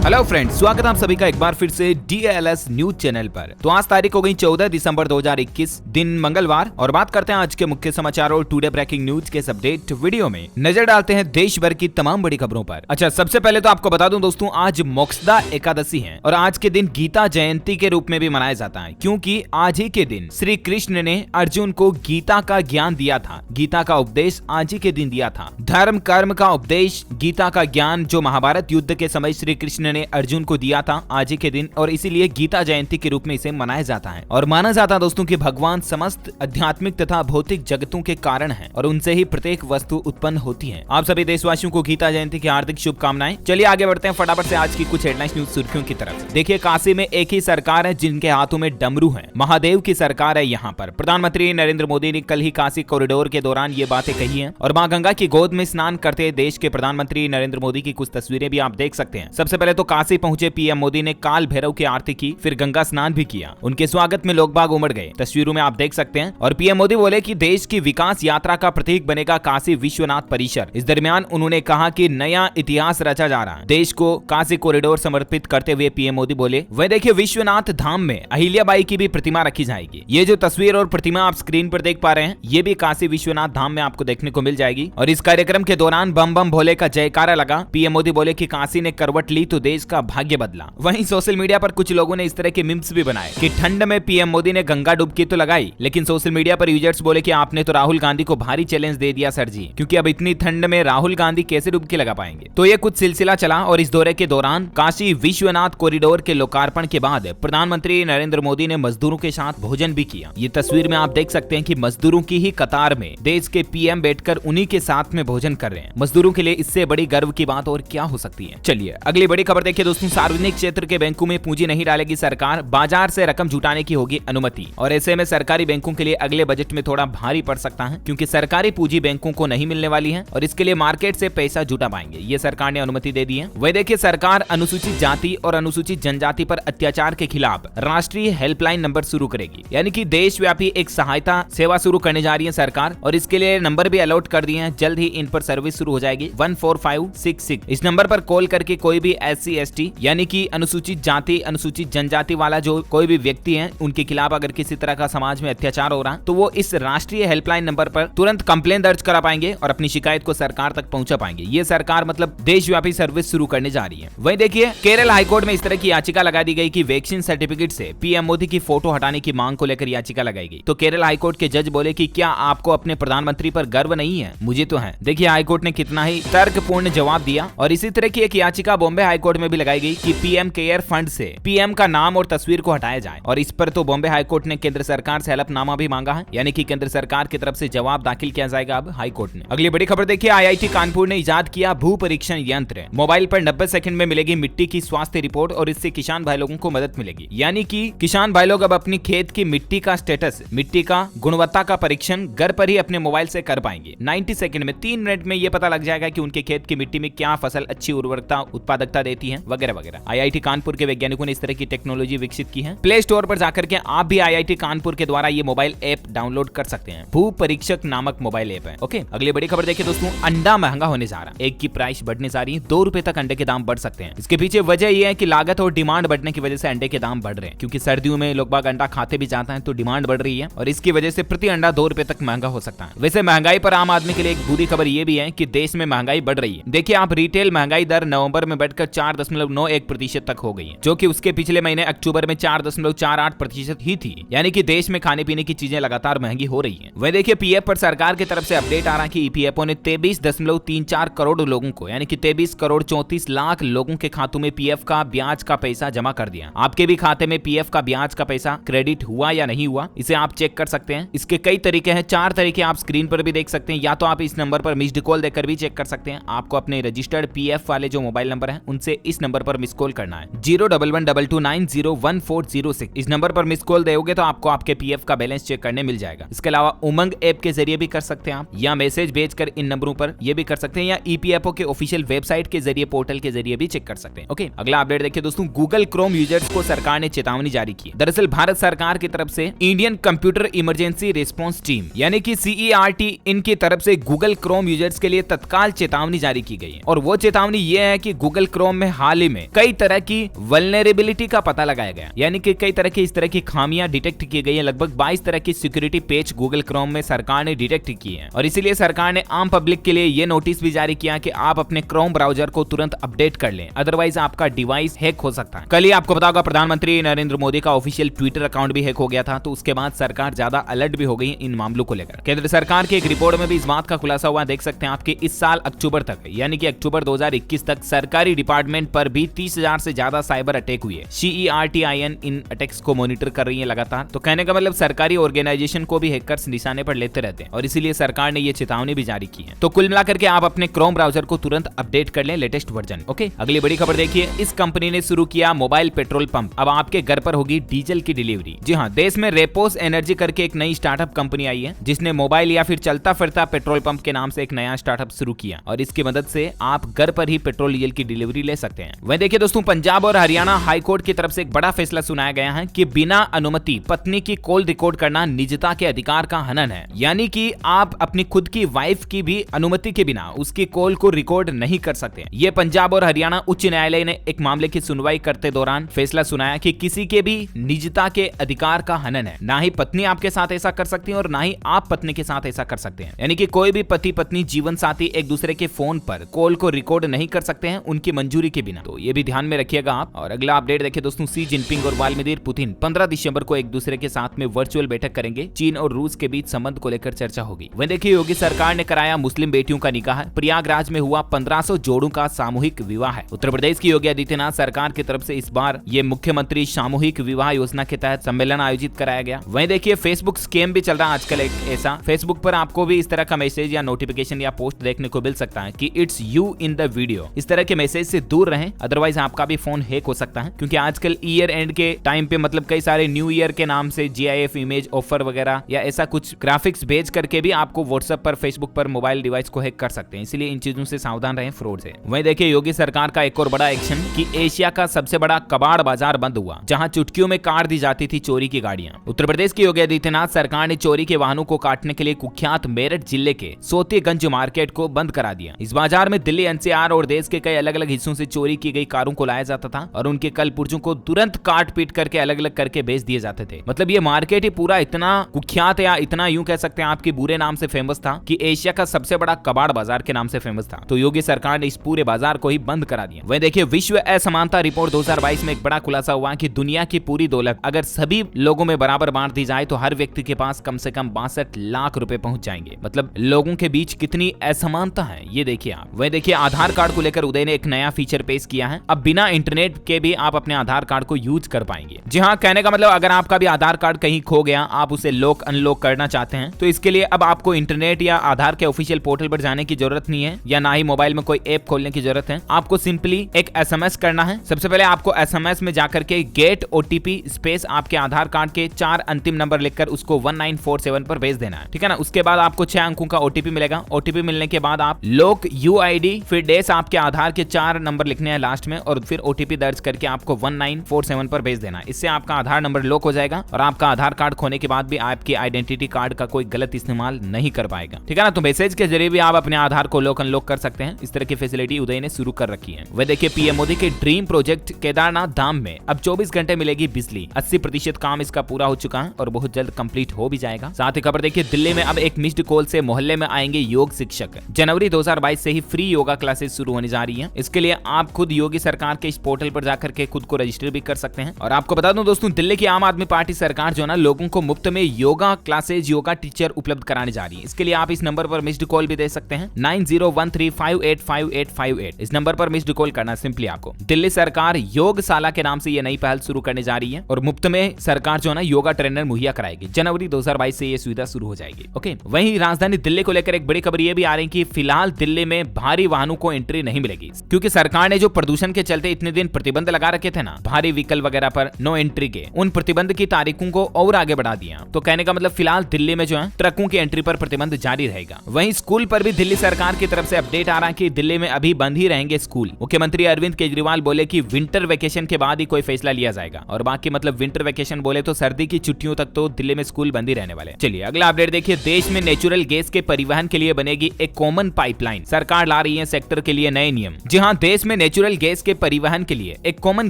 Hello friends, स्वागत है आप सभी का एक बार फिर से DLS न्यूज चैनल पर। तो आज तारीख हो गई 14 दिसंबर 2021, दिन मंगलवार, और बात करते हैं आज के मुख्य समाचार और टुडे ब्रेकिंग न्यूज के अपडेट वीडियो में नजर डालते हैं देश भर की तमाम बड़ी खबरों पर। अच्छा, सबसे पहले तो आपको बता दूं दोस्तों, आज मोक्षदा एकादशी है और आज के दिन गीता जयंती के रूप में भी मनाया जाता है, क्योंकि आज ही के दिन श्री कृष्ण ने अर्जुन को गीता का ज्ञान दिया था। गीता का उपदेश आज ही के दिन दिया था। धर्म कर्म का उपदेश, गीता का ज्ञान जो महाभारत युद्ध के समय श्री कृष्ण ने अर्जुन को दिया था आज ही के दिन, और इसीलिए गीता जयंती के रूप में इसे मनाया जाता है। और माना जाता है दोस्तों कि भगवान समस्त आध्यात्मिक तथा भौतिक जगतों के कारण हैं और उनसे ही प्रत्येक वस्तु उत्पन्न होती है। आप सभी देशवासियों को गीता जयंती की हार्दिक शुभकामनाएं। चलिए आगे बढ़ते हैं फटाफट से आज की कुछ हेडलाइंस न्यूज सुर्खियों की तरफ। देखिए, काशी में एक ही सरकार है जिनके हाथों में डमरू है। महादेव की सरकार है यहाँ पर। प्रधानमंत्री नरेंद्र मोदी ने कल ही काशी कॉरिडोर के दौरान ये बातें कही है और मां गंगा की गोद में स्नान करते देश के प्रधानमंत्री नरेंद्र मोदी की कुछ तस्वीरें भी आप देख सकते हैं। सबसे पहले तो काशी पहुंचे पीएम मोदी ने काल भैरव की आरती की, फिर गंगा स्नान भी किया। उनके स्वागत में लोग बाग उमड़ गए, तस्वीरों में आप देख सकते हैं। और पीएम मोदी बोले कि देश की विकास यात्रा का प्रतीक बनेगा काशी विश्वनाथ परिसर। इस दरमियान उन्होंने कहा कि नया इतिहास रचा जा रहा है। देश को काशी कॉरिडोर समर्पित करते हुए पीएम मोदी बोले, वह देखिए विश्वनाथ धाम में अहिल्याबाई की भी प्रतिमा रखी जाएगी। ये जो तस्वीर और प्रतिमा आप स्क्रीन पर देख पा रहे हैं, ये भी काशी विश्वनाथ धाम में आपको देखने को मिल जाएगी। और इस कार्यक्रम के दौरान बम बम भोले का जयकारा लगा। पीएम मोदी बोले कि काशी ने करवट ली तो देश का भाग्य बदला। वहीं सोशल मीडिया पर कुछ लोगों ने इस तरह के मीम्स भी बनाए कि ठंड में पीएम मोदी ने गंगा डुबकी तो लगाई, लेकिन सोशल मीडिया पर यूजर्स बोले कि आपने तो राहुल गांधी को भारी चैलेंज दे दिया सर जी, क्योंकि अब इतनी ठंड में राहुल गांधी कैसे डुबकी लगा पाएंगे। तो ये कुछ सिलसिला चला और इस दौरे के दौरान काशी विश्वनाथ कॉरिडोर के लोकार्पण के बाद प्रधानमंत्री नरेंद्र मोदी ने मजदूरों के साथ भोजन भी किया। ये तस्वीर में आप देख सकते हैं कि मजदूरों की ही कतार में देश के पीएम बैठकर उन्हीं के साथ में भोजन कर रहे हैं। मजदूरों के लिए इससे बड़ी गर्व की बात और क्या हो सकती है। चलिए अगली बड़ी खबर देखिए दोस्तों, सार्वजनिक क्षेत्र के बैंकों में पूंजी नहीं डालेगी सरकार, बाजार से रकम जुटाने की होगी अनुमति। और ऐसे में सरकारी बैंकों के लिए अगले बजट में थोड़ा भारी पड़ सकता है, क्योंकि सरकारी पूंजी बैंकों को नहीं मिलने वाली है और इसके लिए मार्केट से पैसा जुटा पाएंगे। ये सरकार ने अनुमति दे दी है। वह देखिए, सरकार अनुसूचित जाति और अनुसूचित जनजाति पर अत्याचार के खिलाफ राष्ट्रीय हेल्पलाइन नंबर शुरू करेगी, यानी कि देशव्यापी एक सहायता सेवा शुरू करने जा रही है सरकार, और इसके लिए नंबर भी अलॉट कर दिए हैं। जल्द ही इन पर सर्विस शुरू हो जाएगी। 14566 इस नंबर पर कॉल करके कोई भी SC ST यानी कि अनुसूचित जाति अनुसूचित जनजाति वाला जो कोई भी व्यक्ति है, उनके खिलाफ अगर किसी तरह का समाज में अत्याचार हो रहा है तो वो इस राष्ट्रीय हेल्पलाइन नंबर पर तुरंत कंप्लेंट दर्ज करा पाएंगे और अपनी शिकायत को सरकार तक पहुंचा पाएंगे। ये सरकार मतलब देशव्यापी सर्विस शुरू करने जा रही है। वहीं देखिए, केरल हाईकोर्ट में इस तरह की याचिका लगा दी गई कि वैक्सीन सर्टिफिकेट से पीएम मोदी की फोटो हटाने की मांग को लेकर याचिका लगाई गई। तो केरल हाईकोर्ट के जज बोले कि क्या आपको अपने प्रधानमंत्री पर गर्व नहीं है? मुझे तो है। देखिए हाईकोर्ट ने कितना ही तर्कपूर्ण जवाब दिया। और इसी तरह की एक याचिका बॉम्बे हाईकोर्ट में भी लगाई गई कि पीएम केयर फंड से पीएम का नाम और तस्वीर को हटाया जाए। और इस पर तो बॉम्बे हाईकोर्ट ने केंद्र सरकार से हलफनामा भी मांगा है, यानी कि केंद्र सरकार की तरफ से जवाब दाखिल किया जाएगा अब हाईकोर्ट ने। अगली बड़ी खबर देखिए, IIT कानपुर ने इजाद किया भू परीक्षण यंत्र। मोबाइल पर 90 सेकंड में मिलेगी मिट्टी की स्वास्थ्य रिपोर्ट और इससे किसान भाई लोगों को मदद मिलेगी। यानी कि किसान भाई लोग अब अपनी खेत की मिट्टी का स्टेटस, मिट्टी का गुणवत्ता का परीक्षण घर पर ही अपने मोबाइल से कर पाएंगे। 90 सेकंड में 3 मिनट में ये पता लग जाएगा कि उनके खेत की मिट्टी में क्या फसल अच्छी उर्वरकता उत्पादकता देती है, वगैरह वगैरह। IIT कानपुर के वैज्ञानिकों ने इस तरह की टेक्नोलॉजी विकसित की है। प्ले स्टोर पर जाकर के आप भी IIT कानपुर के द्वारा ये मोबाइल ऐप डाउनलोड कर सकते हैं। भू परीक्षक नामक मोबाइल ऐप है। ओके, अगली बड़ी खबर देखिए दोस्तों, अंडा महंगा होने जा रहा है। एक की प्राइस बढ़ने जा रही है। 2 रुपए तक अंडे के दाम बढ़ सकते हैं। इसके पीछे वजह यह है कि लागत और डिमांड बढ़ने की वजह से अंडे के दाम बढ़ रहे हैं, क्योंकि सर्दियों में लोग बाग अंडा खाते भी जाते हैं तो डिमांड बढ़ रही है और इसकी वजह से प्रति अंडा 2 रुपए तक महंगा हो सकता है। वैसे महंगाई पर आम आदमी के लिए एक बुरी खबर ये भी है कि देश में महंगाई बढ़ रही है। देखिए आप, रिटेल महंगाई दर नवंबर में बढ़कर 4.91% तक हो गई है, जो कि उसके पिछले महीने अक्टूबर में 4.48% ही थी। यानी कि देश में खाने पीने की चीजें लगातार महंगी हो रही हैं। वह देखिए, पीएफ पर सरकार की तरफ से अपडेट आ रहा है कि ईपीएफओ ने 23.34 करोड़ लोगों को, यानी कि 23 करोड़ 34 लाख लोगों के खातों में पीएफ का ब्याज का पैसा जमा कर दिया। आपके भी खाते में पीएफ का ब्याज का पैसा क्रेडिट हुआ या नहीं हुआ, इसे आप चेक कर सकते हैं। इसके कई तरीके हैं, 4 तरीके आप स्क्रीन पर भी देख सकते हैं। या तो आप इस नंबर पर मिस्ड कॉल देकर भी चेक कर सकते हैं। आपको अपने रजिस्टर्ड पीएफ वाले जो मोबाइल नंबर है उनसे इस नंबर पर मिस कॉल करना है, 01122901406। इस नंबर पर मिस कॉल दोगे तो आपको आपके पीएफ का बैलेंस चेक करने मिल जाएगा। इसके अलावा उमंग ऐप के जरिए भी कर सकते हैं आप, या मैसेज भेजकर इन नंबरों पर ये भी कर सकते हैं, या ईपीएफओ के ऑफिशियल वेबसाइट के जरिए पोर्टल के जरिए भी चेक कर सकते हैं। ओके, अगला अपडेट देखिए दोस्तों, गूगल क्रोम यूजर्स को सरकार ने चेतावनी जारी की। दरअसल भारत सरकार की तरफ से Indian computer emergency response team यानी कि CERT इनकी तरफ से गूगल क्रोम यूजर्स के लिए तत्काल चेतावनी जारी की गई है। और वो चेतावनी ये है कि गूगल क्रोम में हाल ही में कई तरह की वल्नरेबिलिटी का पता लगाया गया, यानी कि कई तरह की इस तरह की खामियां डिटेक्ट की गई है। लगभग 22 तरह की सिक्योरिटी पैच गूगल क्रोम में सरकार ने डिटेक्ट की है और इसीलिए सरकार ने आम पब्लिक के लिए यह नोटिस भी जारी किया कि आप अपने क्रोम ब्राउजर को तुरंत अपडेट कर लें, अदरवाइज आपका डिवाइस हैक हो सकता है। कल ही आपको पता होगा प्रधानमंत्री नरेंद्र मोदी का ऑफिशियल ट्विटर अकाउंट भी हैक हो गया था, तो उसके बाद सरकार ज्यादा अलर्ट भी हो गई इन मामलों को लेकर। केंद्र सरकार की एक रिपोर्ट में भी इस बात का खुलासा हुआ, देख सकते हैं आपके इस साल अक्टूबर तक, यानी कि अक्टूबर 2021 तक सरकारी डिपार्टमेंट पर भी 30,000 से ज्यादा साइबर अटैक हुए। CERTIN इन अटैक्स को मॉनिटर कर रही है लगातार। तो कहने का मतलब सरकारी ऑर्गेनाइजेशन को भी हैकर्स निशाने पर लेते रहते हैं और इसीलिए सरकार ने ये चेतावनी भी जारी की है। तो कुल मिलाकर के आप अपने क्रोम ब्राउजर को तुरंत अपडेट कर लें लेटेस्ट वर्जन। ओके, अगली बड़ी खबर देखिए, इस कंपनी ने शुरू किया मोबाइल पेट्रोल पंप, अब आपके घर पर होगी डीजल की डिलीवरी। जी हाँ, देश में रेपोस एनर्जी करके एक नई स्टार्टअप कंपनी आई है जिसने मोबाइल या फिर चलता फिरता पेट्रोल पंप के नाम से एक नया स्टार्टअप शुरू किया और इसकी मदद से आप घर पर ही पेट्रोल डीजल की डिलीवरी ले सकते हैं। वहीं देखिए दोस्तों, पंजाब और हरियाणा हाईकोर्ट की तरफ से एक बड़ा फैसला सुनाया गया है कि बिना अनुमति पत्नी की कॉल रिकॉर्ड करना निजता के अधिकार का हनन है, यानी कि आप अपनी खुद की वाइफ की भी अनुमति के बिना उसकी कॉल को रिकॉर्ड नहीं कर सकते। ये पंजाब और हरियाणा उच्च न्यायालय ने एक मामले की सुनवाई करते दौरान फैसला सुनाया कि किसी के भी निजता के अधिकार का हनन है, ना ही पत्नी आपके साथ ऐसा कर सकती है और ना ही आप पत्नी के साथ ऐसा कर सकते हैं। यानी कि कोई भी पति पत्नी जीवन साथी एक दूसरे के फोन पर कॉल को रिकॉर्ड नहीं कर सकते हैं उनकी मंजूरी के बिना, तो ये भी ध्यान में रखिएगा आप। और अगला अपडेट देखिए दोस्तों, सी जिनपिंग और व्लादिमीर पुतिन 15 दिसंबर को एक दूसरे के साथ में वर्चुअल बैठक करेंगे। चीन और रूस के बीच संबंध को लेकर चर्चा होगी। वहीं देखिए, योगी सरकार ने कराया मुस्लिम बेटियों का निकाह, प्रयागराज में हुआ 1500 जोड़ों का सामूहिक विवाह है। उत्तर प्रदेश की योगी आदित्यनाथ सरकार की तरफ से इस बार ये मुख्यमंत्री सामूहिक विवाह योजना के तहत सम्मेलन आयोजित कराया गया। वहीं देखिए, फेसबुक स्कैम भी चल रहा है आजकल एक ऐसा, फेसबुक पर आपको भी इस तरह का मैसेज या नोटिफिकेशन या पोस्ट देखने को मिल सकता है कि it's you in the video. इस तरह के मैसेज से दूर रहें, अदरवाइज आपका भी फोन हैक हो सकता है, क्योंकि आजकल ईयर एंड के टाइम पे मतलब कई सारे न्यू ईयर के नाम से GIF इमेज ऑफर वगैरह या ऐसा कुछ ग्राफिक्स भेज करके भी आपको व्हाट्सएप पर, फेसबुक पर मोबाइल डिवाइस को हैक कर सकते हैं, इसलिए इन चीजों से सावधान रहें फ्रॉड से। वहीं देखिए, योगी सरकार का एक और बड़ा एक्शन कि एशिया का सबसे बड़ा कबाड़ बाजार बंद हुआ, जहां चुटकियों में काट दी जाती थी चोरी की गाड़ियां। उत्तर प्रदेश की योगी आदित्यनाथ सरकार ने चोरी के वाहनों को काटने के लिए कुख्यात मेरठ जिले के सोतेगंज मार्केट को बंद करा दिया। इस बाजार में दिल्ली, NCR और देश के कई अलग अलग हिस्सों से चोरी की गई कारों को लाया जाता था और उनके कल पुर्जों को तुरंत काट पीट करके अलग अलग करके बेच दिए जाते थे। मतलब ये मार्केट ही पूरा इतना कुख्यात या इतना यूं कह सकते हैं आपके बुरे नाम से फेमस था कि एशिया का सबसे बड़ा कबाड़ बाजार के नाम से फेमस था। तो योगी सरकार ने इस पूरे बाजार को ही बंद करा दिया। वहीं देखिए, विश्व असमानता रिपोर्ट 2022 में एक बड़ा खुलासा हुआ कि दुनिया की पूरी दौलत अगर सभी लोगों में बराबर बांट दी जाए तो हर व्यक्ति के पास कम से कम 62 लाख रुपए पहुंच जाएंगे। मतलब लोगों के बीच कितनी असमानता है ये देखिए आप। वहीं देखिए, आधार कार्ड को लेकर उदय ने एक नया फीचर पेश किया है। अब बिना इंटरनेट के भी आप अपने आधार कार्ड को यूज कर पाएंगे। जी हाँ, कहने का मतलब अगर आपका भी आधार कार्ड कहीं खो गया, आप उसे लॉक अनलॉक करना चाहते हैं, तो इसके लिए अब आपको इंटरनेट या आधार के ऑफिशियल पोर्टल पर जाने की जरूरत नहीं है या ना ही मोबाइल में कोई ऐप खोलने की जरूरत है। आपको सिंपली एक SMS करना है। सबसे पहले आपको SMS में जाकर के गेट OTP स्पेस आपके आधार कार्ड के 4 अंतिम नंबर लिखकर उसको 1947 पर भेज देना है, ठीक है ना। उसके बाद आपको 6 अंकों का OTP मिलेगा। OTP मिलने के बाद आप लॉक UID फिर डेस आपके आधार के 4 नंबर लिखने हैं लास्ट में और फिर OTP दर्ज करके आपको 1947 पर भेज देना। इससे आपका आधार नंबर लॉक हो जाएगा और आपका आधार कार्ड खोने के बाद भी आपकी आइडेंटिटी कार्ड का कोई गलत इस्तेमाल नहीं कर पाएगा, ठीक है ना। तो मैसेज के जरिए भी आप अपने आधार को लॉक अनलॉक कर सकते हैं। इस तरह की फैसिलिटी उदय ने शुरू कर रखी है। वह देखिए, PM मोदी के ड्रीम प्रोजेक्ट केदारनाथ धाम में अब 24 घंटे मिलेगी बिजली। 80% काम इसका पूरा हो चुका है और बहुत जल्द कंप्लीट हो भी जाएगा। साथ ही खबर देखिए, दिल्ली में अब एक मिस्ड कॉल से मोहल्ले में आएंगे योग शिक्षक। जनवरी 2022 से ही फ्री योगा क्लासेस शुरू होने जा रही है। इसके लिए आप खुद योगी सरकार के इस पोर्टल पर जाकर के खुद को रजिस्टर भी कर सकते हैं। और आपको बता दूं दोस्तों, दिल्ली की आम आदमी पार्टी सरकार जो है ना, लोगों को मुफ्त में योगा क्लासेज, योगा टीचर उपलब्ध कराने जा रही है। इसके लिए आप इस नंबर पर मिस्ड कॉल भी दे सकते हैं, 9013585858। इस नंबर पर मिस्ड कॉल करना सिंपली आपको। दिल्ली सरकार योगशाला के नाम से ये नई पहल शुरू करने जा रही है और मुफ्त में सरकार जो है ना योगा ट्रेनर मुहैया कराएगी। जनवरी 2022 से ये सुविधा शुरू हो जाएगी। ओके, वहीं राजधानी दिल्ली को लेकर एक बड़ी खबर ये भी आ रही है कि फिलहाल दिल्ली में भारी वाहनों को एंट्री नहीं मिलेगी, क्योंकि सरकार ने जो प्रदूषण के चलते इतने दिन प्रतिबंध लगा रखे थे ना भारी व्हीकल वगैरह पर नो एंट्री के, उन प्रतिबंध की तारीखों को और आगे बढ़ा दिया। तो कहने का मतलब फिलहाल दिल्ली में जो है ट्रकों की एंट्री पर प्रतिबंध जारी रहेगा। वहीं स्कूल पर भी दिल्ली सरकार की तरफ से अपडेट आ रहा है कि दिल्ली में अभी बंद ही रहेंगे स्कूल। मुख्यमंत्री अरविंद केजरीवाल बोले कि विंटर वेकेशन के बाद ही कोई फैसला लिया जाएगा और बाकी मतलब विंटर वेकेशन बोले तो सर्दी की छुट्टियों तक तो दिल्ली में स्कूल बंद ही रहने वाले। चलिए अगला अपडेट देखिए, देश में नेचुरल गैस के परिवहन के लिए बनेगी एक कॉमन पाइपलाइन। सरकार ला रही है सेक्टर के लिए नए नियम। जी हाँ, देश में नेचुरल गैस के परिवहन के लिए एक कॉमन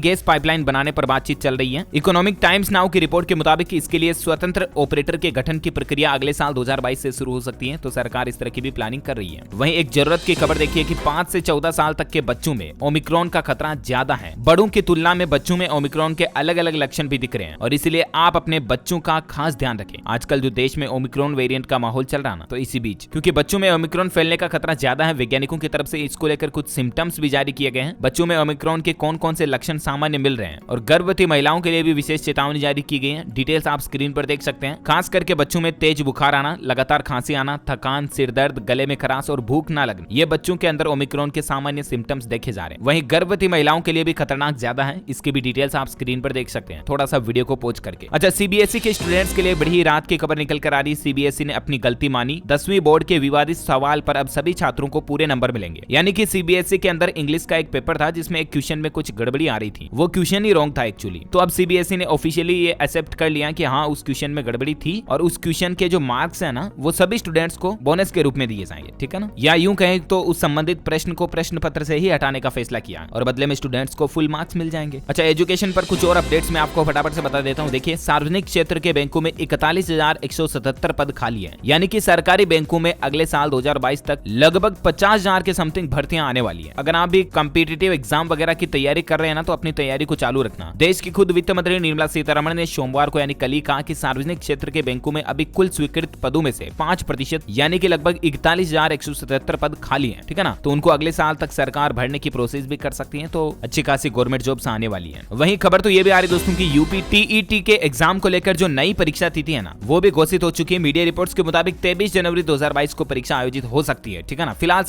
गैस पाइपलाइन बनाने पर बातचीत चल रही है। इकोनॉमिक टाइम्स नाउ की रिपोर्ट के मुताबिक इसके लिए स्वतंत्र ऑपरेटर के गठन की प्रक्रिया अगले साल 2022 से शुरू हो सकती है, तो सरकार इस तरह की भी प्लानिंग कर रही है। वहीं एक जरूरत की खबर देखिए कि 5 से 14 साल तक के बच्चों में ओमिक्रॉन का खतरा ज्यादा है। बड़ों की तुलना में बच्चों में ओमिक्रॉन के अलग अलग लक्षण भी दिख रहे हैं और इसलिए आप अपने बच्चों का खास ध्यान रखें। आजकल जो देश में ओमिक्रॉन वेरिएंट का माहौल चल रहा ना, तो इसी बीच क्योंकि बच्चों में ओमिक्रॉन फैलने का खतरा ज्यादा है, वैज्ञानिकों की तरफ से इसको लेकर कुछ सिम्टम्स भी जारी किए गए हैं। बच्चों में ओमिक्रॉन के कौन कौन से लक्षण सामान्य मिल रहे हैं और गर्भवती महिलाओं के लिए भी विशेष चेतावनी जारी की गई है। डिटेल्स आप स्क्रीन पर देख सकते हैं। खास करके बच्चों में तेज बुखार आना, लगातार खांसी आना, थकान, सिर दर्द, गले में खराश और भूख ना लगना, ये बच्चों के अंदर ओमिक्रॉन के सामान्य सिम्टम्स देखे जा रहे हैं। वहीं गर्भवती महिलाओं के लिए भी खतरनाक ज्यादा है, इसकी भी डिटेल्स आप स्क्रीन पर देख सकते हैं, थोड़ा सा वीडियो को पॉज करके। अच्छा, सीबीएसई के स्टूडेंट्स के लिए बड़ी रात की खबर निकल कर आ रही। सीबीएसई ने अपनी गलती मानी। 10वीं बोर्ड के विवादित सवाल पर अब सभी छात्रों को पूरे नंबर मिलेंगे। यानी कि सीबीएसई के अंदर इंग्लिश का एक पेपर था जिसमें एक क्वेश्चन में कुछ गड़बड़ी आ रही थी, वो क्वेश्चन ही रॉन्ग था एक्चुअली। तो अब सीबीएसई ने ऑफिशियली ये एक्सेप्ट कर लिया कि हाँ, उस क्वेश्चन में गड़बड़ी थी और उस क्वेश्चन के जो मार्क्स है ना, वो सभी स्टूडेंट्स को बोनस के रूप में दिए जाएंगे, ठीक है ना। या यूं कहें तो उस संबंधित प्रश्न को प्रश्न पत्र से ही हटाने का फैसला किया और बदले में स्टूडेंट्स को फुल मार्क्स मिल जाएंगे। अच्छा, एजुकेशन पर कुछ और अपडेट्स मैं आपको फटाफट से बता देता हूं। देखिए, सार्वजनिक क्षेत्र के बैंकों में 41,177 पद खाली है, यानी कि सरकारी बैंकों में अगले साल 2022 तक लगभग 50,000 के समथिंग भर्तियां आने वाली है। अगर आप भी कॉम्पिटिटिव एग्जाम वगैरह की तैयारी कर रहे हैं ना, तो अपनी तैयारी को चालू रखना। देश की खुद वित्त मंत्री निर्मला सीतारमण ने सोमवार को यानी कल ही कहा कि सार्वजनिक क्षेत्र के बैंकों में अभी कुल स्वीकृत पदों में से 5% यानी कि लगभग 41,177 पद खाली हैं, ठीक है ना। तो उनको अगले साल तक सरकार भरने की प्रोसेस भी कर सकती है, तो अच्छी खासी गवर्नमेंट जॉब्स आने वाली है। वहीं खबर तो ये भी आ रही दोस्तों की यूपी टीईटी के एग्जाम को लेकर जो नई परीक्षा तिथि है ना, वो भी घोषित हो चुकी है। मीडिया रिपोर्ट्स के मुताबिक 23 जनवरी 2022 को परीक्षा आयोजित हो सकती है, ठीक है ना। फिलहाल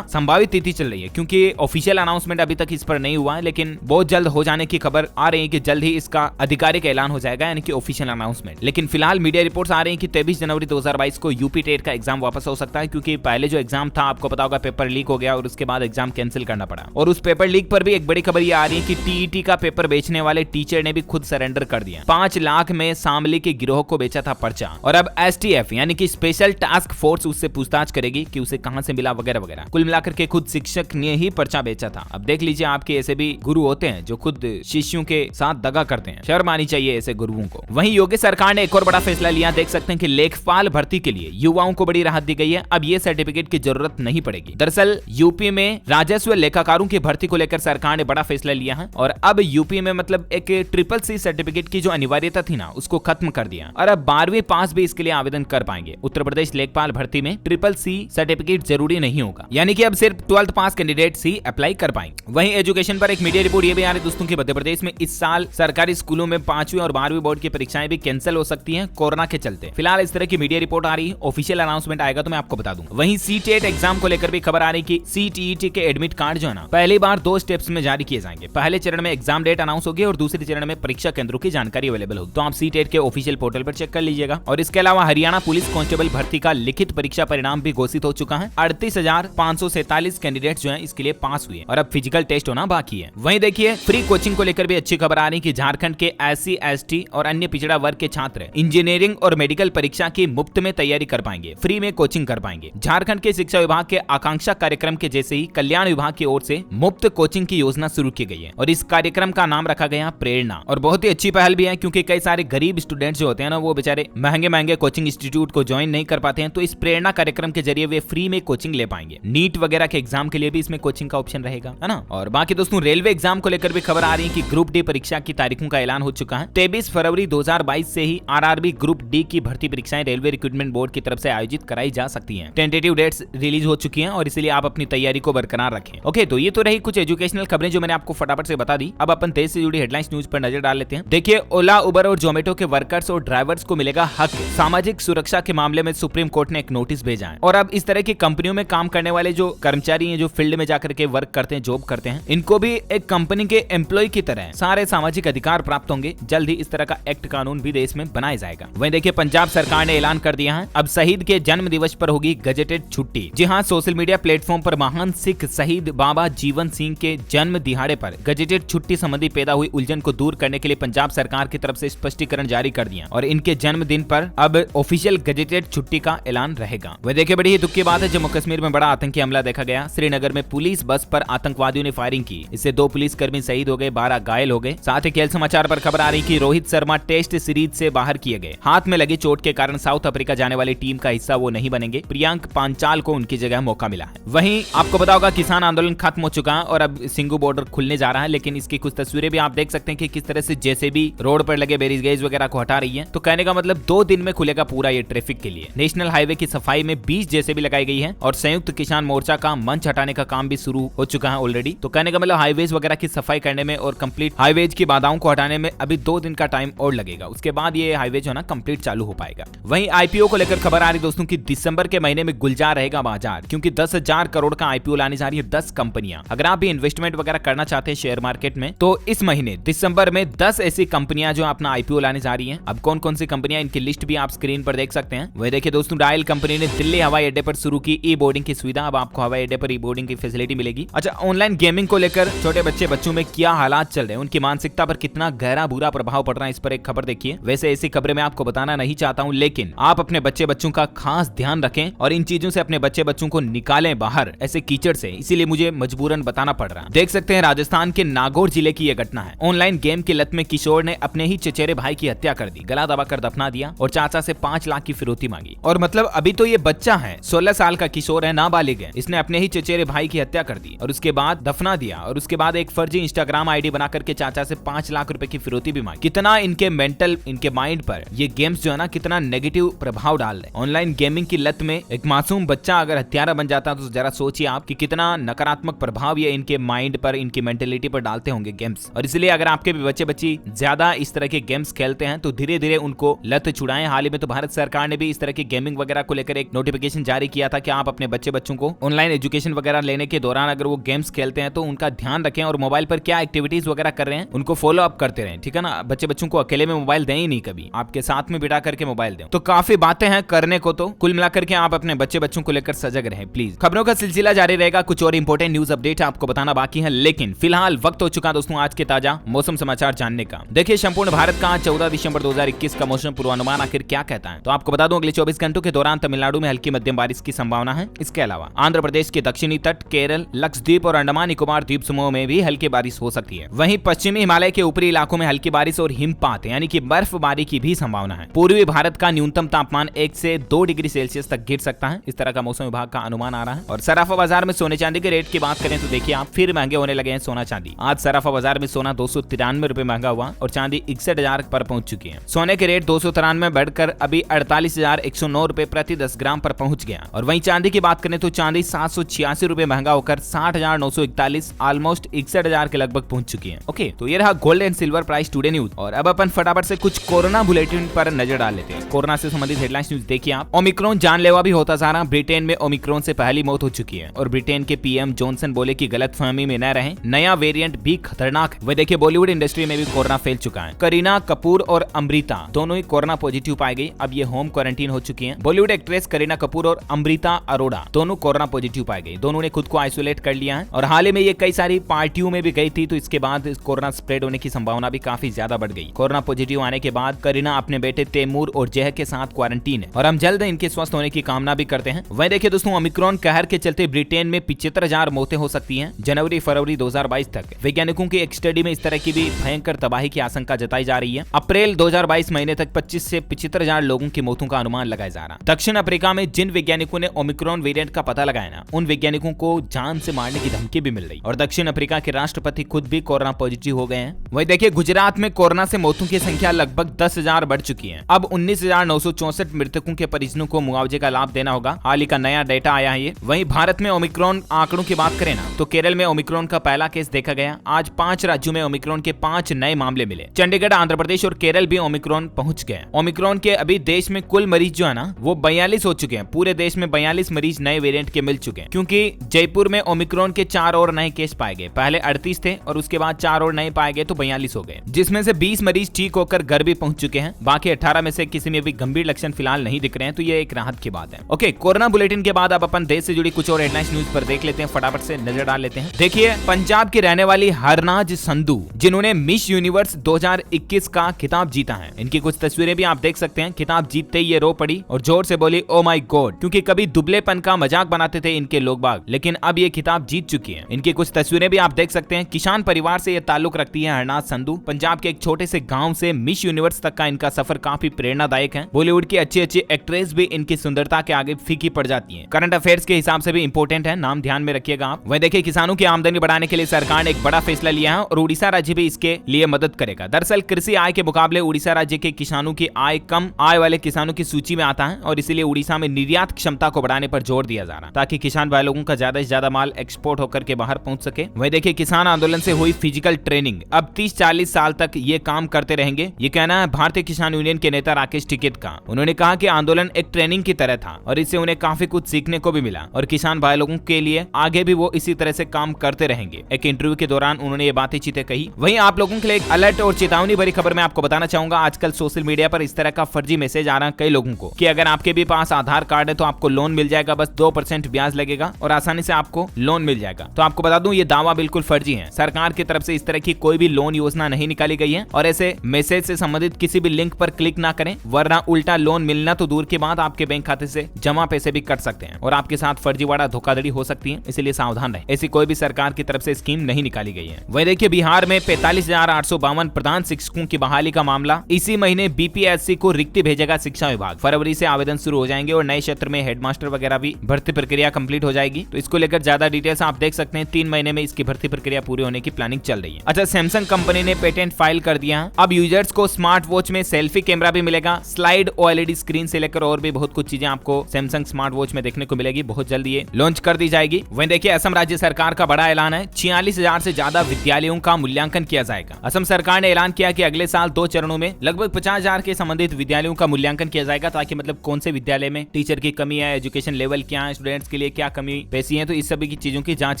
संभावित तिथि चल रही है क्योंकि ऑफिशियल अनाउंसमेंट अभी तक इस पर नहीं हुआ है, लेकिन बहुत जल्द हो जाने की खबर आ रही है कि जल्द ही इसका आधिकारिक ऐलान हो जाएगा, यानी कि ऑफिशियल अनाउंसमेंट। लेकिन फिलहाल मीडिया रिपोर्ट्स आ रही हैं कि 23 जनवरी 2022 को यूपी टेट का एग्जाम वापस हो सकता है, क्योंकि पहले जो एग्जाम था आपको पता होगा पेपर लीक हो गया और उसके बाद एग्जाम कैंसिल करना पड़ा। और उस पेपर लीक पर भी एक बड़ी खबर ये आ रही है कि टीईटी का पेपर बेचने वाले टीचर ने भी खुद सरेंडर कर दिया। 5 लाख में शामली के गिरोह को बेचा था पर्चा, और अब एसटीएफ यानी कि स्पेशल टास्क फोर्स उससे पूछताछ करेगी कि उसे कहां से मिला वगैरह वगैरह। कुल मिलाकर के खुद शिक्षक ने ही पर्चा बेचा था। अब देख लीजिए, आपके ऐसे भी गुरु होते हैं जो खुद शिष्यों के साथ दगा करते हैं, शर्म आनी चाहिए ऐसे गुरुओं को। वहीं योगी सरकार ने एक और बड़ा फैसला लिया, देख सकते हैं कि लेखपाल भर्ती के लिए युवाओं को बड़ी राहत दी गई है। अब ये सर्टिफिकेट की जरूरत नहीं पड़ेगी। दरअसल यूपी में राजस्व लेखाकारों की भर्ती को लेकर सरकार ने बड़ा फैसला लिया है और अब यूपी में मतलब एक CCC सर्टिफिकेट की जो अनिवार्यता थी ना, उसको खत्म कर दिया और अब 12वीं पास भी इसके लिए आवेदन कर पाएंगे। उत्तर प्रदेश लेखपाल भर्ती में CCC सर्टिफिकेट जरूरी नहीं होगा, यानी कि अब सिर्फ 12th पास कैंडिडेट ही अप्लाई कर पाएंगे। वहीं एजुकेशन पर एक मीडिया रिपोर्ट ये भी आ रही दोस्तों की मध्य प्रदेश में इस साल सरकारी स्कूलों में 5वीं और 12वीं बोर्ड की परीक्षाएं भी कैंसिल हो सकती हैं कोरोना के चलते। फिलहाल इस तरह की मीडिया रिपोर्ट आ रही है, ऑफिशियल अनाउंसमेंट आएगा तो मैं आपको बता दूंगा। वहीं सीटेट एग्जाम को लेकर भी खबर आ रही कि सीटीईटी के एडमिट कार्ड जो है ना, पहली बार 2 स्टेप्स में जारी किए जाएंगे। पहले चरण में एग्जाम डेट अनाउंस होगी और दूसरे चरण में परीक्षा केंद्रों की जानकारी अवेलेबल होगी। तो आप सीटेट के ऑफिशियल पोर्टल पर चेक कर लीजिएगा। और इसके अलावा हरियाणा पुलिस कांस्टेबल भर्ती का लिखित परीक्षा परिणाम भी घोषित हो चुका है। 38,547 कैंडिडेट जो है इसके लिए पास हुए और अब फिजिकल टेस्ट होना बाकी है। वहीं देखिए, फ्री कोचिंग को लेकर भी अच्छी खबर आ रही कि झारखंड के SC ST और अन्य पिछड़ा वर्ग के छात्र इंजीनियरिंग और मेडिकल परीक्षा की मुफ्त में तैयारी कर पाएंगे, फ्री में कोचिंग कर पाएंगे। झारखंड के शिक्षा विभाग के आकांक्षा कार्यक्रम के जैसे ही कल्याण विभाग की ओर से मुफ्त कोचिंग की योजना शुरू की गई है और इस कार्यक्रम का नाम रखा गया प्रेरणा। और बहुत ही अच्छी पहल भी है क्योंकि कई सारे गरीब स्टूडेंट्स जो होते हैं ना, वो बेचारे महंगे कोचिंग इंस्टीट्यूट को ज्वाइन नहीं कर पाते हैं, तो इस प्रेरणा कार्यक्रम के जरिए वे फ्री में कोचिंग ले पाएंगे। नीट वगैरह के एग्जाम के लिए भी इसमें कोचिंग का ऑप्शन रहेगा, है ना। और बाकी दोस्तों, रेलवे एग्जाम को लेकर भी खबर आ रही है कि ग्रुप डी परीक्षा की तारीखों का ऐलान हो चुका है। 23 फरवरी 2022 से ही RRB ग्रुप डी की भर्ती परीक्षाएं रेलवे रिक्रूटमेंट बोर्ड की तरफ से आयोजित कराई जा सकती हैं। टेंटेटिव डेट्स रिलीज हो चुकी हैं और इसलिए आप अपनी तैयारी को बरकरार रखें। ओके, तो ये तो रही कुछ एजुकेशनल खबरें जो मैंने आपको फटाफट से बता दी। अब अपन देश से जुड़ी हेडलाइंस न्यूज पर नजर डाल लेते हैं। देखिए, ओला, उबर और जोमेटो के वर्कर्स और ड्राइवर्स को मिलेगा हक। सामाजिक सुरक्षा के मामले में सुप्रीम कोर्ट ने एक नोटिस भेजा है और अब इस तरह की कंपनियों में काम करने वाले जो कर्मचारी हैं, जो फील्ड में जाकर के वर्क करते हैं, जॉब करते हैं, इनको भी एक कंपनी के एम्प्लॉय की तरह सारे सामाजिक अधिकार प्राप्त होंगे। जल्द ही इस तरह का एक्ट कानून भी देश में बनाया जाएगा। वहीं देखिए, पंजाब सरकार ने ऐलान कर दिया है अब शहीद के जन्म दिवस पर होगी गजेटेड छुट्टी। जी हाँ, सोशल मीडिया प्लेटफॉर्म पर महान सिख शहीद बाबा जीवन सिंह के जन्म दिहाड़े पर गजेटेड छुट्टी संबंधी पैदा हुई उलझन को दूर करने के लिए पंजाब सरकार की तरफ से स्पष्टीकरण जारी कर दिया और इनके जन्मदिन पर अब ऑफिशियल गजेटेड छुट्टी का ऐलान रहेगा। वह देखिए, बड़ी ही दुख की बात है, जम्मू कश्मीर में बड़ा आतंकी हमला देखा गया। श्रीनगर में पुलिस बस पर आतंकवादी आतंकवादियों ने फायरिंग की। इससे 2 पुलिसकर्मी शहीद हो गए, 12 घायल हो गए। साथ ही खेल समाचार पर खबर आ रही कि रोहित शर्मा टेस्ट सीरीज से बाहर किए गए। हाथ में लगी चोट के कारण साउथ अफ्रीका जाने वाली टीम का हिस्सा वो नहीं बनेंगे। प्रियांक पांचाल को उनकी जगह मौका मिला है। वहीं आपको पता होगा किसान आंदोलन खत्म हो चुका है और अब सिंगू बॉर्डर खुलने जा रहा है, लेकिन इसकी कुछ तस्वीरें भी आप देख सकते हैं कि किस तरह से जेसीबी रोड पर लगे बैरिकेड्स वगैरह को हटा रही है। तो कहने का मतलब 2 दिन में खुलेगा पूरा ये ट्रैफिक के लिए। नेशनल हाईवे की सफाई में 20 जेसीबी लगाई गई है और संयुक्त किसान मोर्चा का मंच हटाने का काम भी शुरू हो चुका है ऑलरेडी। तो कहने का मतलब हाईवेज वगैरह की सफाई करने में और कंप्लीट हाईवेज की बाधाओं को हटाने में अभी 2 दिन का टाइम और लगेगा। उसके बाद ये हाईवे जो है ना कंप्लीट चालू हो पाएगा। वहीं आईपीओ को लेकर खबर आ रही दोस्तों की दिसंबर के महीने में गुलजार रहेगा बाजार, क्योंकि 10,000 करोड़ का आईपीओ लाने जा रही है 10 कंपनियां। अगर आप भी इन्वेस्टमेंट वगैरह करना चाहते हैं शेयर मार्केट में, तो इस महीने दिसंबर में 10 ऐसी कंपनियां जो अपना आईपीओ लाने जा रही हैं। अब कौन कौन सी कंपनियां, इनकी लिस्ट भी आप स्क्रीन पर देख सकते हैं। वही देखिए दोस्तों, डायल कंपनी ने दिल्ली हवाई अड्डे पर शुरू की ई बोर्डिंग की सुविधा। अब आपको हवाई अड्डे पर ई बोर्डिंग की फैसिलिटी मिलेगी। अच्छा, ऑनलाइन गेमिंग को लेकर छोटे बच्चों में क्या हालात चल रहे हैं, उनकी मानसिकता पर कितना गहरा बुरा प्रभाव पड़ रहा है, इस पर एक खबर देखिए। वैसे ऐसी खबरें मैं आपको बताना नहीं चाहता हूं, लेकिन आप अपने बच्चों का खास ध्यान रखें और इन चीजों से अपने बच्चों को निकालें बाहर, ऐसे कीचड़ से। इसीलिए मुझे मजबूरन बताना पड़ रहा है। देख सकते हैं राजस्थान के नागौर जिले की यह घटना है। ऑनलाइन गेम की लत में किशोर ने अपने ही चचेरे भाई की हत्या कर दी, गला दबाकर दफना दिया और चाचा से 5 लाख की फिरौती मांगी। और मतलब अभी तो ये बच्चा है, 16 साल का किशोर है, नाबालिग है। इसने अपने ही चचेरे भाई की हत्या कर दी और उसके बाद दफना दिया और उसके बाद एक फर्जी इंस्टाग्राम आईडी बना करके चाचा से 5 लाख रुपए की फिरौती भी मांगी। कितना इनके मेंटल, इनके माइंड पर ये गेम्स जो है ना कितना नेगेटिव प्रभाव डाल रहे हैं। ऑनलाइन गेमिंग की लत में एक मासूम बच्चा अगर हत्यारा बन जाता है तो जरा सोचिए आप कि कितना नकारात्मक प्रभाव ये इनके माइंड पर, इनकी मेंटेलिटी पर डालते होंगे गेम्स। और इसलिए अगर आपके भी बच्चे ज्यादा इस तरह के गेम्स खेलते हैं तो धीरे धीरे उनको लत छुड़ाएं। हाल ही में तो भारत सरकार ने भी इस तरह की गेमिंग वगैरह को लेकर एक नोटिफिकेशन जारी किया था कि आप अपने बच्चों को ऑनलाइन एजुकेशन वगैरह लेने के दौरान अगर वो गेम्स खेलते हैं तो उनका ध्यान रखें और मोबाइल पर क्या एक्टिविटीज वगैरह कर रहे हैं उनको फॉलो अप करते रहें, ठीक है ना। बच्चों को अकेले में मोबाइल दें ही नहीं, कभी आपके साथ में बिठा करके मोबाइल दें। तो काफी बातें हैं करने को, तो कुल मिलाकर के आप अपने बच्चों को लेकर सजग रहें प्लीज। खबरों का सिलसिला जारी रहेगा, कुछ और इंपॉर्टेंट न्यूज अपडेट आपको बताना बाकी है, लेकिन फिलहाल वक्त हो चुका दोस्तों आज के ताजा मौसम समाचार जानने का। देखिए संपूर्ण भारत का 14 दिसंबर 2021 का मौसम पूर्वानुमान आखिर क्या कहता है, तो आपको बता दूं अगले 24 घंटों के दौरान तमिलनाडु में हल्की मध्यम बारिश की संभावना है। इसके अलावा आंध्र प्रदेश के दक्षिणी तट, केरल, लक्षद्वीप और अंडमान निकोबार द्वीप समूह में भी हल्की बारिश हो सकती है। वहीं पश्चिमी हिमालय के ऊपरी इलाकों में हल्की बारिश और हिमपात यानी कि बर्फबारी की भी संभावना है। पूर्वी भारत का न्यूनतम तापमान 1 से 2 डिग्री सेल्सियस तक गिर सकता है, इस तरह का मौसम विभाग का अनुमान आ रहा है। और सराफा बाजार में सोने चांदी के रेट की बात करें तो देखिए आप, फिर महंगे होने लगे हैं सोना चांदी। आज सराफा बाजार में सोना 293 रुपए महंगा हुआ और चांदी 61,000 पर पहुंच चुकी है। सोने के रेट 293 बढ़कर अभी 48,109 रुपए प्रति 10 ग्राम पर पहुंच गया। और वहीं चांदी की बात करें तो चांदी 786 रुपए महंगा होकर 60,941 ऑलमोस्ट 61,000 के लगभग पहुंच चुकी है। ओके, तो ये रहा gold and silver price today news. और अब अपन फटाफट से कुछ कोरोना बुलेटिन पर नजर डाल लेते हैं। कोरोना से संबंधित हेडलाइंस न्यूज देखिए आप। ओमिक्रॉन जानलेवा भी होता जा रहा। ब्रिटेन में ओमिक्रॉन से पहली मौत हो चुकी है और ब्रिटेन के पीएम जॉनसन बोले कि गलतफहमी में न रहें, नया वेरिएंट भी खतरनाक है। वह देखिए बॉलीवुड इंडस्ट्री में भी कोरोना फैल चुका है। करीना कपूर और अमृता दोनों ही कोरोना पॉजिटिव पाई गई। अब ये होम क्वारंटीन हो चुकी हैं। बॉलीवुड एक्ट्रेस करीना कपूर और अमृता अरोड़ा दोनों कोरोना पॉजिटिव पाई गई। दोनों ने खुद को आइसोलेट कर लिया है और हाल ही में ये कई सारी पार्टियों में भी गई थी, तो इसके बाद कोरोना स्प्रेड होने की संभावना भी काफी ज्यादा बढ़ गई। कोरोना पॉजिटिव आने के बाद करीना अपने बेटे तैमूर और जय के साथ क्वारंटीन है और हम जल्द इनके स्वस्थ होने की कामना भी करते हैं। वहीं देखिए दोस्तों, ओमिक्रॉन कहर के चलते ब्रिटेन में 75,000 मौतें हो सकती हैं जनवरी फरवरी 2022 तक। वैज्ञानिकों की एक स्टडी में इस तरह की भी भयंकर तबाही की आशंका जताई जा रही है। अप्रैल 2022 महीने तक 25 से 75,000 लोगों की मौतों का अनुमान लगाया जा रहा है। दक्षिण अफ्रीका में जिन वैज्ञानिकों ने ओमिक्रॉन वेरिएंट का पता लगाया ना, उन वैज्ञानिकों को जान से मारने की धमकी भी मिल रही और दक्षिण अफ्रीका के राष्ट्रपति खुद भी कोरोना पॉजिटिव हो गए हैं। वहीं देखिए गुजरात में कोरोना से मौतों की संख्या लगभग 10,000 बढ़ चुकी है। अब 19,964 मृतकों के परिजनों को मुआवजे का लाभ देना होगा। हाल ही का नया डेटा आया है ये। वहीं भारत में ओमिक्रॉन आंकड़ों की बात करें ना, तो केरल में ओमिक्रॉन का पहला केस देखा गया। आज 5 राज्यों में ओमिक्रॉन के 5 नए मामले मिले। चंडीगढ़, आंध्र प्रदेश और केरल भी ओमिक्रॉन पहुंच गए। ओमिक्रॉन के अभी देश में कुल मरीज जो है ना वो 42 हो चुके हैं। पूरे देश में 42 मरीज नए वेरिएंट के मिल चुके हैं, क्योंकि जयपुर में ओमिक्रॉन के 4 और नए केस पाए गए। पहले 38 थे और उसके बाद 4 और नए पाए गए तो 42 हो गए, जिसमें से 20 मरीज ठीक होकर घर भी पहुंच चुके हैं। बाकी 18 में से किसी में भी गंभीर लक्षण फिलहाल नहीं दिख रहे हैं, तो ये एक राहत की बात है। ओके, कोरोना बुलेटिन के बाद अब अपन देश से जुड़ी कुछ और हेडलाइंस न्यूज पर देख लेते हैं, फटाफट से नजर डाल लेते हैं। देखिए पंजाब की रहने वाली हरनाज संधू, जिन्होंने मिस यूनिवर्स 2021 का खिताब जीता है, इनकी कुछ तस्वीरें भी आप देख सकते हैं। खिताब जीतते ही ये रो पड़ी और जोर से बोली ओ माय गॉड, क्योंकि कभी दुबलेपन का मजाक बनाते थे इनके लोग बाग, लेकिन अब ये खिताब जीत चुकी है। इनकी कुछ तस्वीरें भी आप देख सकते हैं। किसान परिवार से ये ताल्लुक रखती है हरनाथ संधू। पंजाब के एक छोटे से गाँव से मिस यूनिवर्स तक का इनका सफर काफी प्रेरणादायक है। बॉलीवुड की अच्छी अच्छी एक्ट्रेस भी इनकी सुंदरता के आगे फीकी पड़ जाती है। करंट अफेयर्स के हिसाब से भी इंपॉर्टेंट है, नाम ध्यान में रखिएगा आप। वह देखिए, किसानों की आमदनी बढ़ाने के लिए सरकार ने एक बड़ा फैसला लिया है और उड़ीसा राज्य भी इसके लिए मदद करेगा। दरअसल कृषि आय के मुकाबले उड़ीसा राज्य के किसानों की आय कम आय वाले किसानों की सूची में आता है और इसीलिए उड़ीसा में निर्यात क्षमता को बढ़ाने पर जोर दिया जा रहा है ताकि किसान भाई लोगों का ज्यादा से ज्यादा माल एक्सपोर्ट होकर के बाहर पहुंच सके। वह देखिए, किसान आंदोलन से हुई फिजिकल ट्रेनिंग अब 30-40 साल तक ये काम करते रहेंगे, ये कहना है भारतीय किसान यूनियन के नेता राकेश टिकैत का। उन्होंने कहा कि आंदोलन एक ट्रेनिंग की तरह था और इससे उन्हें काफी कुछ सीखने को भी मिला और किसान भाई लोगों के लिए आगे भी वो इसी तरह से काम करते रहेंगे। एक इंटरव्यू के दौरान उन्होंने ये बातें चीतें कही। वहीं आप लोगों के लिए एक अलर्ट और चेतावनी भरी खबर मैं आपको बताना चाहूंगा। आजकल सोशल मीडिया पर इस तरह का फर्जी मैसेज आ रहा है कई लोगों को कि अगर आपके भी पास आधार कार्ड है तो आपको लोन मिल जाएगा, बस 2% ब्याज लगेगा और आसानी से आपको लोन मिल जाएगा। तो आपको बता दूं, ये दावा बिल्कुल फर्जी है। सरकार की तरफ से इस तरह की कोई भी लोन योजना नहीं निकाली गई है और ऐसे मैसेज से संबंधित किसी भी लिंक पर क्लिक ना करें, वरना उल्टा लोन मिलना तो दूर की बात, आपके बैंक खाते से जमा पैसे भी कट सकते हैं और आपके साथ फर्जीवाड़ा धोखाधड़ी हो सकती है। इसलिए सावधान रहें। ऐसी कोई भी सरकार की तरफ से स्कीम नहीं निकाली गई है। वही देखिए, बिहार में 45,852 प्रधान शिक्षकों की बहाली का मामला। इसी महीने बीपीएससी को रिक्ति भेजेगा शिक्षा विभाग। फरवरी से आवेदन शुरू हो जाएंगे और नए क्षेत्र में हेडमास्टर वगैरह भी भर्ती प्रक्रिया कंप्लीट हो जाएगी। तो इसको लेकर ज्यादा डिटेल्स आप देख सकते हैं। 3 महीने में इसकी भर्ती प्रक्रिया पूरी होने की प्लानिंग चल रही है। अच्छा, सैमसंग कंपनी ने पेटेंट फाइल कर दिया है। अब यूजर्स को स्मार्ट वॉच में सेल्फी कैमरा भी मिलेगा। स्लाइड ओएलईडी स्क्रीन से लेकर और भी बहुत कुछ चीजें आपको सैमसंग स्मार्ट वॉच में देखने को मिलेगी। बहुत जल्दी ये लॉन्च कर दी जाएगी। वहीं देखिए, असम राज्य सरकार का बड़ा ऐलान है। 46,000 से ज्यादा विद्यालयों का मूल्यांकन किया जाएगा। असम सरकार ने ऐलान किया कि अगले साल 2 चरणों में लगभग 50,000 के संबंधित विद्यालयों का मूल्यांकन किया जाएगा, ताकि मतलब कौन से विद्यालय में टीचर की कमी है, एजुकेशन लेवल क्या है, स्टूडेंट्स के लिए क्या कमी पैसी है, तो इस सभी की चीजों की जांच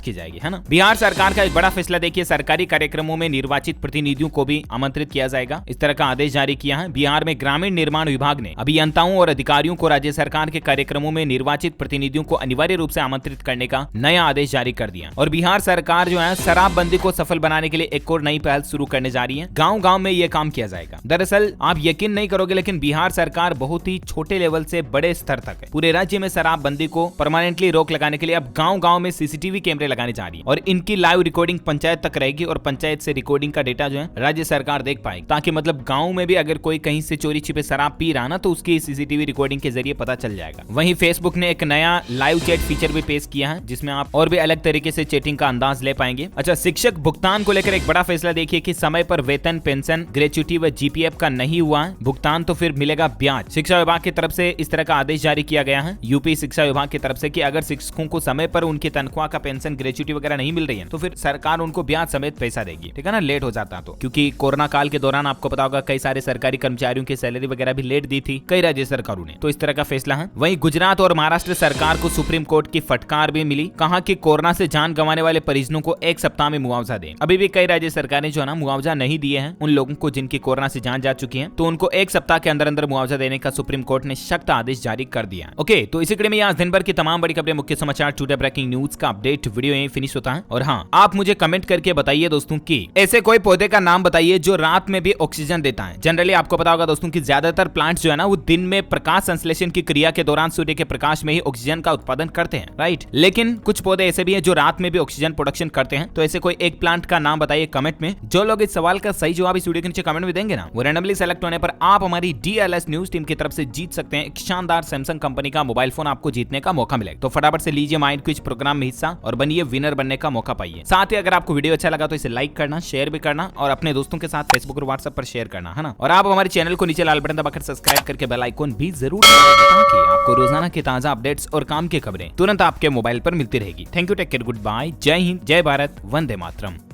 की जाएगी, है ना। बिहार सरकार का एक बड़ा फैसला देखिए, सरकारी कार्यक्रमों में निर्वाचित प्रतिनिधियों को भी आमंत्रित किया जाएगा। इस तरह का आदेश जारी किया है। बिहार में ग्रामीण निर्माण विभाग ने अभियंताओं और अधिकारियों को राज्य सरकार के कार्यक्रमों में निर्वाचित प्रतिनिधियों को अनिवार्य रूप से आमंत्रित करने का नया आदेश जारी कर दिया। और बिहार सरकार जो है शराबबंदी को सफल बनाने के लिए एक और नई पहल शुरू करने जा रही है। गांव-गांव में ये काम किया जाएगा। दरअसल आप यकीन नहीं करोगे, लेकिन बिहार सरकार बहुत ही छोटे लेवल से बड़े स्तर तक है पूरे राज्य में शराबबंदी को परमानेंटली रोक लगाने के लिए अब गांव-गांव में सीसीटीवी कैमरे लगाने जा रही है और इनकी लाइव रिकॉर्डिंग पंचायत तक रहेगी और पंचायत से रिकॉर्डिंग का डेटा जो है राज्य सरकार देख पाएगी, ताकि मतलब गांव में भी अगर कोई कहीं से चोरी छिपे शराब पी रहा ना, तो उसकी सीसीटीवी रिकॉर्डिंग के जरिए पता चल जाएगा। वहीं फेसबुक ने एक नया लाइव चैट फीचर भी पेश किया है, जिसमें आप और भी अलग तरीके से चैटिंग का अंदाज ले पाएंगे। अच्छा, शिक्षक भुगतान को लेकर एक बड़ा फैसला देखिए कि समय पर वेतन, पेंशन, ग्रेच्युटी व जीपीएफ का नहीं हुआ भुगतान तो फिर मिलेगा ब्याज। शिक्षा विभाग की तरफ से इस तरह का आदेश जारी किया गया है, यूपी शिक्षा विभाग की तरफ से, कि अगर शिक्षकों को समय पर उनकी तनख्वाह का पेंशन, ग्रेच्युटी वगैरह नहीं मिल रही है तो फिर सरकार उनको ब्याज समेत पैसा देगी, ठीक है ना, लेट हो जाता तो। क्योंकि कोरोना काल के दौरान आपको पता होगा कई सारे सरकारी कर्मचारियों की सैलरी वगैरह भी लेट दी थी कई राज्य सरकारों ने, तो इस तरह का फैसला है। वहीं गुजरात और महाराष्ट्र सरकार को सुप्रीम कोर्ट की फटकार भी मिली। कहा कि कोरोना से जान गंवाने वाले परिजनों को 1 सप्ताह में मुआवजा दें। अभी भी कई राज्य सरकारें जो है ना मुआवजा नहीं दिए हैं उन लोगों को जिनकी कोरोना से जान जा चुकी है, तो उनको 1 सप्ताह के अंदर अंदर मुआवजा देने का सुप्रीम कोर्ट ने सख्त आदेश जारी कर दिया। ओके, तो इसी कड़ी में आज दिन भर की तमाम बड़ी खबरें, मुख्य समाचार, टुडे ब्रेकिंग न्यूज का अपडेट वीडियो यहीं फिनिश होता है। और हाँ, आप मुझे कमेंट करके बताइए दोस्तों कि ऐसे कोई पौधे का नाम बताइए जो रात में भी ऑक्सीजन देता है। जनरली आपको पता होगा दोस्तों कि ज्यादातर प्लांट्स जो है ना वो दिन में प्रकाश संश्लेषण की क्रिया के दौरान सूर्य के प्रकाश में ही ऑक्सीजन का उत्पादन करते हैं, राइट। लेकिन कुछ पौधे ऐसे भी हैं जो रात में भी ऑक्सीजन प्रोडक्शन करते हैं। तो ऐसे कोई एक प्लांट का नाम बताइए कमेंट में। जो लोग इस सवाल का सही जवाब इस वीडियो के नीचे कमेंट में देंगे ना, वो रैंडमली सेलेक्ट होने पर आप हमारी DLS न्यूज टीम की तरफ से जीत सकते हैं एक शानदार सैमसंग कंपनी का मोबाइल फोन। आपको जीतने का मौका मिलेगा, तो फटाफट से लीजिए माइंड क्विज प्रोग्राम में हिस्सा और बनिए विनर बनने का मौका पाइए। साथ ही अगर आपको वीडियो अच्छा लगा तो इसे लाइक करना, शेयर भी करना और अपने दोस्तों के साथ फेसबुक और व्हाट्सएप पर शेयर करना, है ना। और आप हमारे चैनल को नीचे लाल बटन दबाकर सब्सक्राइब करके बेल आइकन भी जरूर दबाएं, ताकि आपको रोजाना की ताजा अपडेट्स और काम की खबरें तुरंत आपके मोबाइल पर मिलती रहेगी। Thank you, take care, good bye, जय हिंद, जय भारत, वंदे मातरम।